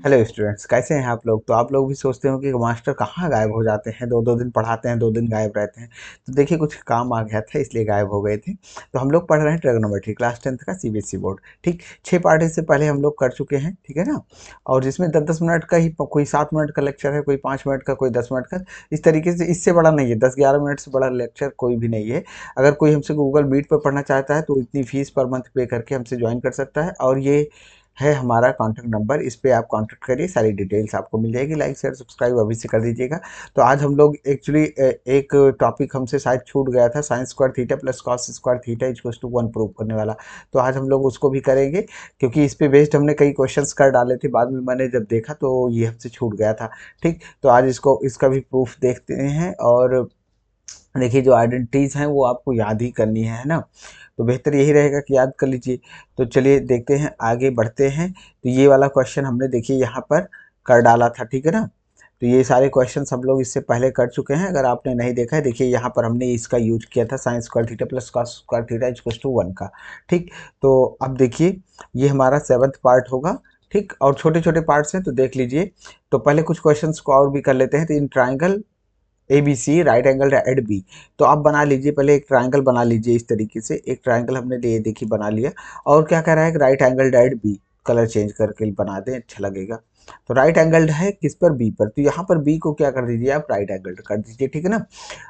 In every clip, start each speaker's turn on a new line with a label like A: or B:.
A: Hello students, कैसे हैं आप लोग। तो आप लोग भी सोचते हो कि मास्टर कहाँ गायब हो जाते हैं, दो दो दिन पढ़ाते हैं, 2 दिन गायब रहते हैं। तो देखिए, कुछ काम आ गया था इसलिए गायब हो गए थे। तो हम लोग पढ़ रहे हैं ट्रिग्नोमेट्री क्लास 10th का सीबीएसई बोर्ड। ठीक, 6 पार्ट इससे पहले हम लोग कर चुके हैं, ठीक है ना। और जिसमें 10-10 मिनट का ही, कोई 7 मिनट का लेक्चर है, कोई 5 मिनट का, कोई 10 मिनट का। इस तरीके से इससे बड़ा नहीं है, 10-11 मिनट से बड़ा लेक्चर कोई भी नहीं है। अगर कोई हमसे गूगल मीट पर पढ़ना चाहता है तो इतनी फीस पर मंथ पे करके हमसे ज्वाइन कर सकता है। और ये है हमारा कॉन्टैक्ट नंबर, इस पे आप कॉन्टैक्ट करिए, सारी डिटेल्स आपको मिल जाएगी। लाइक शेयर सब्सक्राइब अभी से कर दीजिएगा। तो आज हम लोग एक्चुअली एक टॉपिक हमसे शायद छूट गया था, sine square theta plus cos square theta equals to 1 prove करने वाला। तो आज हम लोग उसको भी करेंगे, क्योंकि इस पे बेस्ड हमने कई क्वेश्चंस कर डाले थे। बाद में मैंने जब देखा तो ये हमसे छूट गया था। ठीक, तो आज इसका भी प्रूफ देखते हैं। और देखिए, जो आइडेंटिटीज़ हैं वो आपको याद ही करनी है ना। तो बेहतर यही रहेगा कि याद कर लीजिए। तो चलिए देखते हैं, आगे बढ़ते हैं। तो ये वाला क्वेश्चन हमने देखिए यहाँ पर कर डाला था, ठीक है ना। तो ये सारे क्वेश्चंस हम लोग इससे पहले कर चुके हैं। अगर आपने नहीं देखा है, देखिए यहाँ पर हमने इसका यूज किया था, sine square theta plus cos square theta equals to 1 का। ठीक, तो अब देखिए, ये हमारा 7th पार्ट होगा। ठीक, और छोटे छोटे पार्ट्स हैं तो देख लीजिए। तो पहले कुछ क्वेश्चंस को और भी कर लेते हैं। तो in triangle A B C right angle at B. तो आप बना लीजिए, पहले एक ट्राइंगल बना लीजिए। इस तरीके से एक ट्राइंगल हमने ये देखिए बना लिया। और क्या कह रहा है, right angle at B. Colour change करके बना दें, अच्छा लगेगा। तो राइट एंगल्ड है किस पर, बी पर। तो यहाँ पर बी को क्या कर दीजिए, आप राइट एंगल कर दीजिए, ठीक है ना।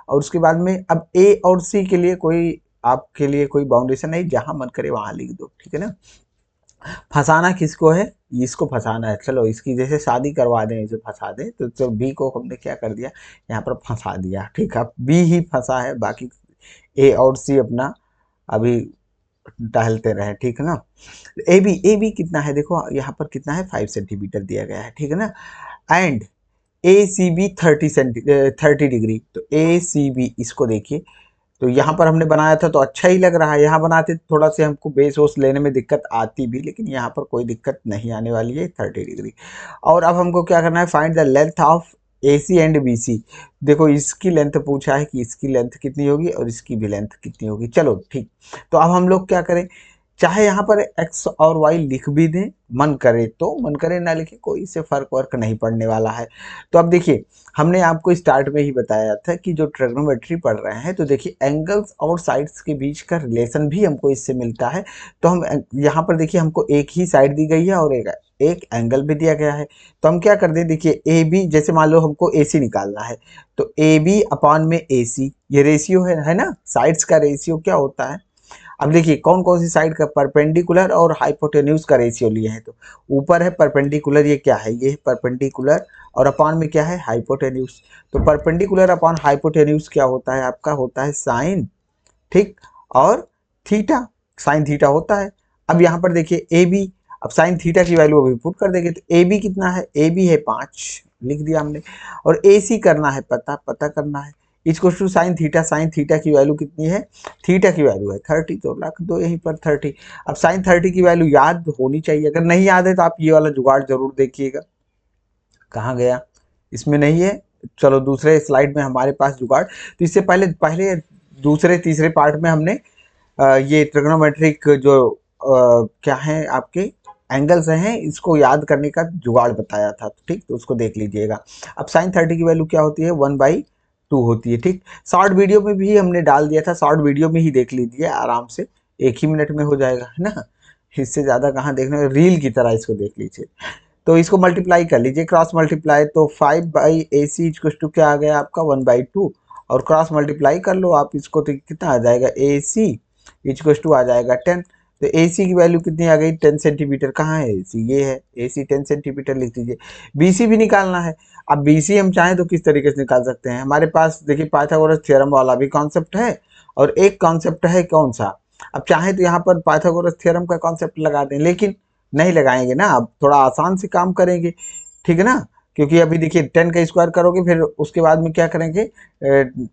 A: और उसके बाद में अब ए और सी के लिए कोई, आपके लिए कोई बाउंडेशन नहीं, जहां मन करे वहां लिख दो, ठीक है ना। फंसाना किसको है, इसको फंसाना है। चलो इसकी जैसे शादी करवा दें, इसे फंसा दें। तो बी को हमने क्या कर दिया, यहाँ पर फंसा दिया। ठीक है, बी ही फंसा है, बाकी ए और सी अपना अभी टहलते रहे, ठीक है ना। ए बी कितना है, देखो यहाँ पर कितना है, 5 सेंटीमीटर दिया गया है, ठीक है ना। And A C B 30 degree. तो ए सी बी इसको देखिए। तो यहाँ पर हमने बनाया था तो अच्छा ही लग रहा है। यहाँ बनाते तो थोड़ा से हमको बेस वोस लेने में दिक्कत आती भी, लेकिन यहाँ पर कोई दिक्कत नहीं आने वाली है, 30 डिग्री। और अब हमको क्या करना है, find the length of A C and B C. देखो इसकी लेंथ पूछा है कि इसकी लेंथ कितनी होगी और इसकी भी लेंथ कितनी होगी। चलो ठीक, तो अब हम लोग क्या करें, चाहे यहाँ पर एक्स और वाई लिख भी दें, मन करे तो, मन करे ना लिखे, कोई इससे फर्क वर्क नहीं पड़ने वाला है। तो अब देखिए, हमने आपको स्टार्ट में ही बताया था कि जो ट्रिग्नोमेट्री पढ़ रहे हैं तो देखिए, एंगल्स और साइड्स के बीच का रिलेशन भी हमको इससे मिलता है। तो हम यहाँ पर देखिए, हमको एक ही साइड दी गई है और एक एक एंगल भी दिया गया है। तो हम क्या कर दें, देखिए ए बी, जैसे मान लो हमको ए सी निकालना है। तो ए बी अपॉन में ए सी, ये रेशियो है ना, साइड्स का रेशियो क्या होता है। अब देखिए, कौन कौन सी साइड का, परपेंडिकुलर और हाइपोटेन्यूज का रेशियो लिए हैं। तो ऊपर है परपेंडिकुलर, ये क्या है, ये है परपेंडिकुलर। और अपॉन में क्या है, हाइपोटेन्यूज। तो परपेंडिकुलर अपॉन हाइपोटेन्यूज क्या होता है, आपका होता है साइन, ठीक, और थीटा, साइन थीटा होता है। अब यहाँ पर देखिए ए बी, अब साइन थीटा की वैल्यू अभी पुट कर देंगे। तो ए बी कितना है, ए बी है 5, लिख दिया हमने। और ए सी करना है, पता पता करना है। Equal to sine theta, sine theta की वैल्यू कितनी है, थीटा की वैल्यू है 30, तो रख दो यहीं पर 30। अब साइन 30 की वैल्यू याद होनी चाहिए, अगर नहीं याद है तो आप ये वाला जुगाड़ जरूर देखिएगा। कहाँ गया, इसमें नहीं है। चलो दूसरे स्लाइड में हमारे पास जुगाड़। तो इससे पहले पहले दूसरे तीसरे पार्ट में हमने ये ट्रिग्नोमेट्रिक जो क्या है आपके एंगल्स हैं, इसको याद करने का जुगाड़ बताया था। ठीक, तो उसको देख लीजिएगा। अब साइन 30 की वैल्यू क्या होती है, 1/2 होती है। ठीक, शॉर्ट वीडियो में भी हमने डाल दिया था, शॉर्ट वीडियो में ही देख लीजिए आराम से, 1 ही मिनट में हो जाएगा, है ना। इससे ज़्यादा कहाँ देखना, रील की तरह इसको देख लीजिए। तो इसको मल्टीप्लाई कर लीजिए, क्रॉस मल्टीप्लाई। तो 5/AC इक्वल टू क्या आ गया आपका, 1/2। और क्रॉस मल्टीप्लाई कर लो आप इसको, तो कितना आ जाएगा, AC इक्वल टू आ जाएगा 10। तो AC की वैल्यू कितनी आ गई, 10 सेंटीमीटर। कहाँ है AC, ये है AC, 10 सेंटीमीटर लिख दीजिए। BC भी निकालना है। अब BC हम चाहें तो किस तरीके से निकाल सकते हैं, हमारे पास देखिए पाइथागोरस थ्योरम वाला भी कॉन्सेप्ट है, और एक कॉन्सेप्ट है कौन सा, अब चाहे तो यहाँ पर पाइथागोरस थ्योरम का कॉन्सेप्ट लगा दें, लेकिन नहीं लगाएंगे ना, अब थोड़ा आसान से काम करेंगे, ठीक है ना। क्योंकि अभी देखिए 10 का स्क्वायर करोगे, फिर उसके बाद में क्या करेंगे,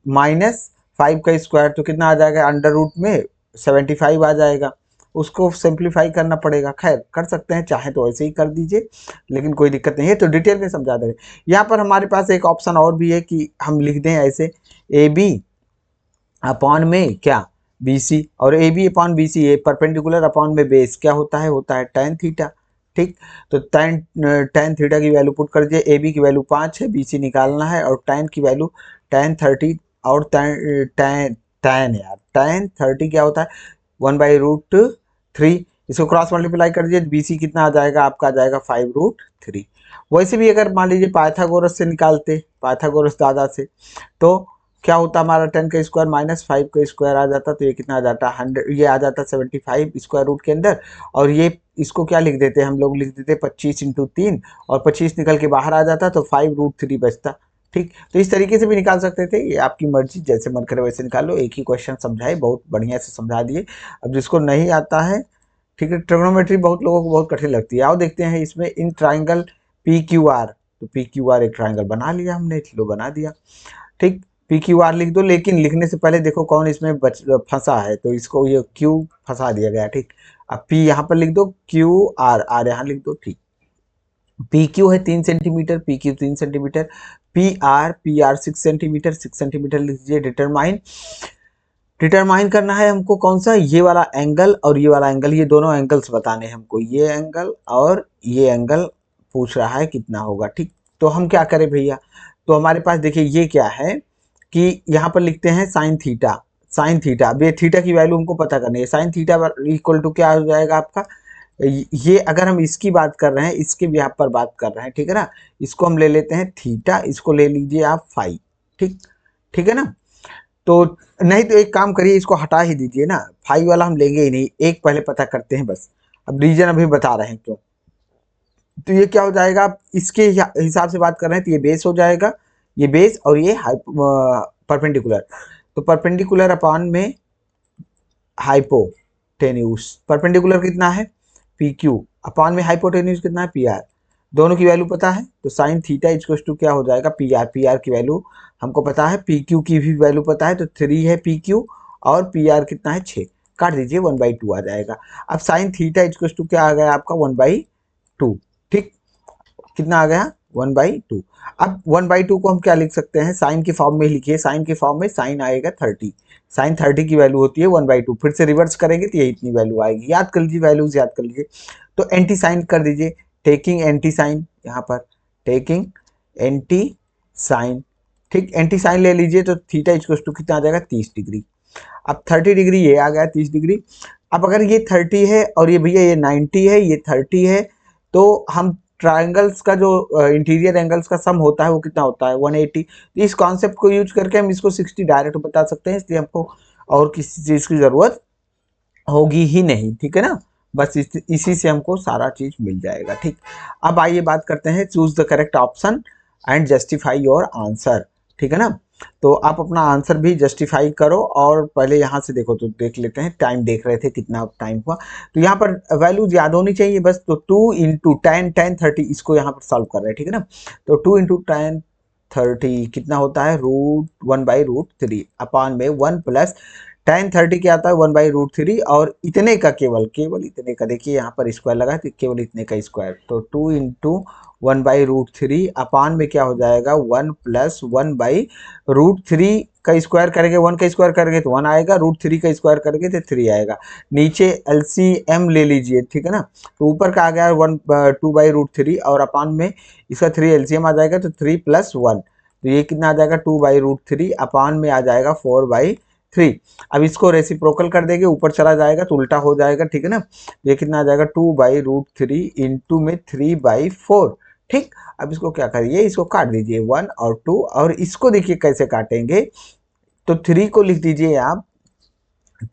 A: -5 का स्क्वायर, तो कितना आ जाएगा, अंडर रूट में 75 आ जाएगा। उसको सिंप्लीफाई करना पड़ेगा, खैर कर सकते हैं, चाहे तो ऐसे ही कर दीजिए, लेकिन कोई दिक्कत नहीं है। तो डिटेल में समझा दे रहे, यहाँ पर हमारे पास एक ऑप्शन और भी है कि हम लिख दें ऐसे, ए बी अपॉन में क्या, बी सी। और A B upon B C, A perpendicular upon में बेस क्या होता है, tan थीटा। ठीक। तो tan थीटा की वैल्यू पुट कर दीजिए, ए बी की वैल्यू 5 है, बी सी निकालना है, और tan की वैल्यू tan 30 और tan 30 क्या होता है 1/√3। इसको क्रॉस मल्टीप्लाई कर दीजिए, बी सी कितना आ जाएगा आपका, आ जाएगा 5√3। वैसे भी अगर मान लीजिए पाइथागोरस से निकालते, पाइथागोरस दादा से, तो क्या होता हमारा 10 का स्क्वायर माइनस 5 का स्क्वायर आ जाता, तो ये कितना आ जाता 100, ये आ जाता 75 स्क्वायर रूट के अंदर। और ये इसको क्या लिख देते हम लोग, लिख देते 25×3, और 25 निकल के बाहर आ जाता तो 5√3 बचता। ठीक, तो इस तरीके से भी निकाल सकते थे, ये आपकी मर्जी, जैसे मन करे वैसे निकाल लो। एक ही क्वेश्चन समझाए, बहुत बढ़िया से समझा दिए। अब जिसको नहीं आता है, ठीक है, ट्रिग्नोमेट्री बहुत लोगों को बहुत कठिन लगती है। आओ देखते हैं इसमें in triangle P Q R. तो पी क्यू आर एक ट्राइंगल बना लिया हमने, चलो बना दिया। ठीक, पी क्यू आर लिख दो, लेकिन लिखने से पहले देखो कौन इसमें फंसा है, तो इसको ये क्यू फंसा दिया गया। ठीक, अब पी यहाँ पर लिख दो, क्यू आर, आर यहाँ लिख दो। ठीक, पी क्यू है 3 centimetre, P Q 3 centimetre, P R 6 centimetre, 6 centimetre लिख दीजिए। डिटरमाइन करना है हमको कौन सा, ये वाला एंगल और ये वाला एंगल, ये दोनों एंगल्स बताने हैं हमको, ये एंगल और ये एंगल पूछ रहा है कितना होगा। ठीक, तो हम क्या करें भैया, तो हमारे पास देखिए ये क्या है कि यहाँ पर लिखते हैं साइन थीटा। साइन थीटा, अब ये थीटा की वैल्यू हमको पता करनी है। साइन थीटा इक्वल टू क्या हो जाएगा आपका, ये अगर हम इसकी बात कर रहे हैं, इसके भी आप पर बात कर रहे हैं, ठीक है ना, इसको हम ले लेते हैं थीटा, इसको ले लीजिए आप फाई। ठीक, ठीक है ना। तो नहीं तो एक काम करिए, इसको हटा ही दीजिए ना, फाई वाला हम लेंगे ही नहीं, एक पहले पता करते हैं बस। अब रीजन अभी बता रहे हैं क्यों। तो ये क्या हो जाएगा, आप इसके हिसाब से बात कर रहे हैं, तो ये बेस हो जाएगा, ये बेस, और ये परपेंडिकुलर। तो परपेंडिकुलर अपान में हाइपोटेन्यूज, परपेंडिकुलर कितना है पी क्यू, अपान में हाइपोटेन्यूज कितना है पी आर। दोनों की वैल्यू पता है, तो साइन थीटा इक्वल टू क्या हो जाएगा पी आर। पी आर की वैल्यू हमको पता है, पी क्यू की भी वैल्यू पता है, तो 3 है पी क्यू, और पी आर कितना है 6, काट दीजिए 1/2 आ जाएगा। अब साइन थीटा इक्वल टू क्या आ गया आपका 1/2। ठीक, कितना आ गया 1/2। अब 1/2 को हम क्या लिख सकते हैं, साइन के फॉर्म में ही लिखिए, साइन के फॉर्म में साइन आएगा 30, साइन 30 की वैल्यू होती है 1/2, फिर से रिवर्स करेंगे तो ये इतनी वैल्यू आएगी। याद कर लीजिए, वैल्यूज याद कर लीजिए। तो एंटी साइन कर दीजिए, टेकिंग एंटी साइन, यहाँ पर टेकिंग एंटी साइन। ठीक, एंटी साइन ले लीजिए, तो थीटा इक्वल टू कितना आ जाएगा 30 डिग्री। अब 30 डिग्री ये आ गया 30 डिग्री। अब अगर ये 30 है और ये भैया ये 90 है, ये 30 है, तो हम ट्राइंगल्स का जो इंटीरियर एंगल्स का सम होता है वो कितना होता है 180। तो इस कॉन्सेप्ट को यूज करके हम इसको 60 डायरेक्ट बता सकते हैं, इसलिए हमको और किसी चीज़ की ज़रूरत होगी ही नहीं। ठीक है ना, बस इसी से हमको सारा चीज़ मिल जाएगा। ठीक, अब आइए बात करते हैं, choose the correct option and justify your answer. ठीक है ना, तो आप अपना आंसर भी जस्टिफाई करो, और पहले यहाँ से देखो, तो देख लेते हैं, टाइम देख रहे थे कितना टाइम हुआ। तो यहाँ पर वैल्यूज याद होनी चाहिए बस। तो 2 × 10 इसको यहाँ पर सॉल्व कर रहे हैं, ठीक है ना। तो 2 × 10 कितना होता है √1/√3 अपान में 1 प्लस tan 30 क्या आता है 1/√3, और इतने का केवल इतने का, देखिए यहाँ पर स्क्वायर लगा है तो केवल इतने का स्क्वायर, तो 2 × 1/√3 अपान में क्या हो जाएगा 1 प्लस 1/√3 का स्क्वायर करेंगे, 1 का स्क्वायर करेंगे तो 1 आएगा, √3 का स्क्वायर करेंगे तो 3 आएगा। नीचे LCM ले लीजिए, ठीक है ना। तो ऊपर का आ गया 2/√3, और अपान में इसका 3 LCM आ जाएगा, तो 3 + 1, तो ये कितना आ जाएगा 2/√3 अपान में आ जाएगा 4/3। अब इसको रेसिप्रोकल कर देंगे, ऊपर चला जाएगा तो उल्टा हो जाएगा, ठीक है ना। ये कितना आ जाएगा 2/√3 इंटू में 3/4। ठीक, अब इसको क्या करिए, इसको काट दीजिए 1 और 2, और इसको देखिए कैसे काटेंगे। तो 3 को लिख दीजिए आप,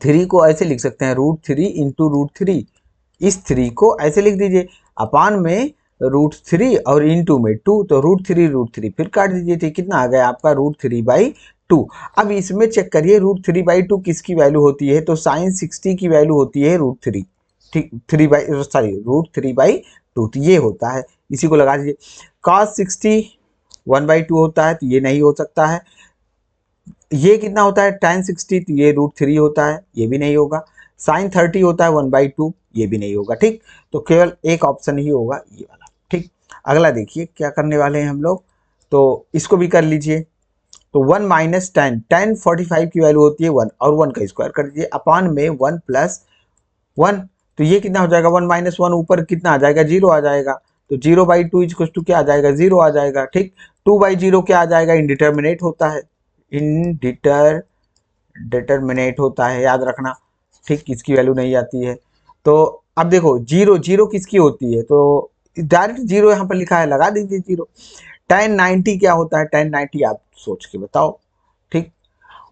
A: 3 को ऐसे लिख सकते हैं √3 इंटू √3, इस 3 को ऐसे लिख दीजिए, अपान में √3 और इंटू में 2, तो √3 फिर काट दीजिए, तो कितना आ गया आपका √3/2। अब इसमें चेक करिए √3/2 किसकी वैल्यू होती है, तो साइन 60 की वैल्यू होती है √3। ठीक, √3/2 तो ये होता है, इसी को लगा दीजिए। cos 60 1/2 होता है, तो ये नहीं हो सकता है। ये कितना होता है tan 60, तो ये √3 होता है, ये भी नहीं होगा। sin 30 होता है 1/2, ये भी नहीं होगा। ठीक, तो केवल एक ऑप्शन ही होगा, ये वाला। ठीक, अगला देखिए क्या करने वाले हैं हम लोग, तो इसको भी कर लीजिए। तो 1 - tan 45 की वैल्यू होती है 1, और 1 का स्क्वायर कर दीजिए, अपान में 1 + 1, तो ये कितना हो जाएगा, 1 - 1 ऊपर कितना आ जाएगा, 0 आ जाएगा। तो 0/2 इक्वल टू क्या आ जाएगा, 0 आ जाएगा। ठीक, 2/0 क्या आ जाएगा, इनडिटर्मिनेट होता है, डिटरमिनेट होता है, याद रखना। ठीक, इसकी वैल्यू नहीं आती है। तो अब देखो जीरो जीरो किसकी होती है, तो डायरेक्ट जीरो यहाँ पर लिखा है, लगा दीजिए जीरो। tan 90 क्या होता है, tan 90 आप सोच के बताओ। ठीक,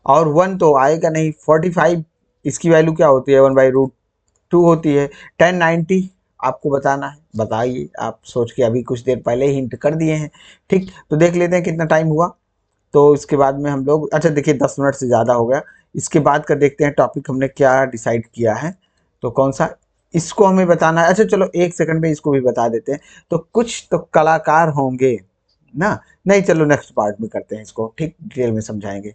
A: और 1 तो आएगा नहीं। 45 इसकी वैल्यू क्या होती है, 1/√2 होती है। tan 90 आपको बताना है, बताइए आप सोच के, अभी कुछ देर पहले हिंट कर दिए हैं। ठीक, तो देख लेते हैं कितना टाइम हुआ। तो इसके बाद में हम लोग, अच्छा देखिए 10 मिनट से ज़्यादा हो गया। इसके बाद का देखते हैं टॉपिक हमने क्या डिसाइड किया है, तो कौन सा, इसको हमें बताना है। अच्छा चलो 1 सेकंड में इसको भी बता देते हैं। तो कुछ तो कलाकार होंगे ना, नहीं चलो नेक्स्ट पार्ट में करते हैं इसको, ठीक डिटेल में समझाएंगे।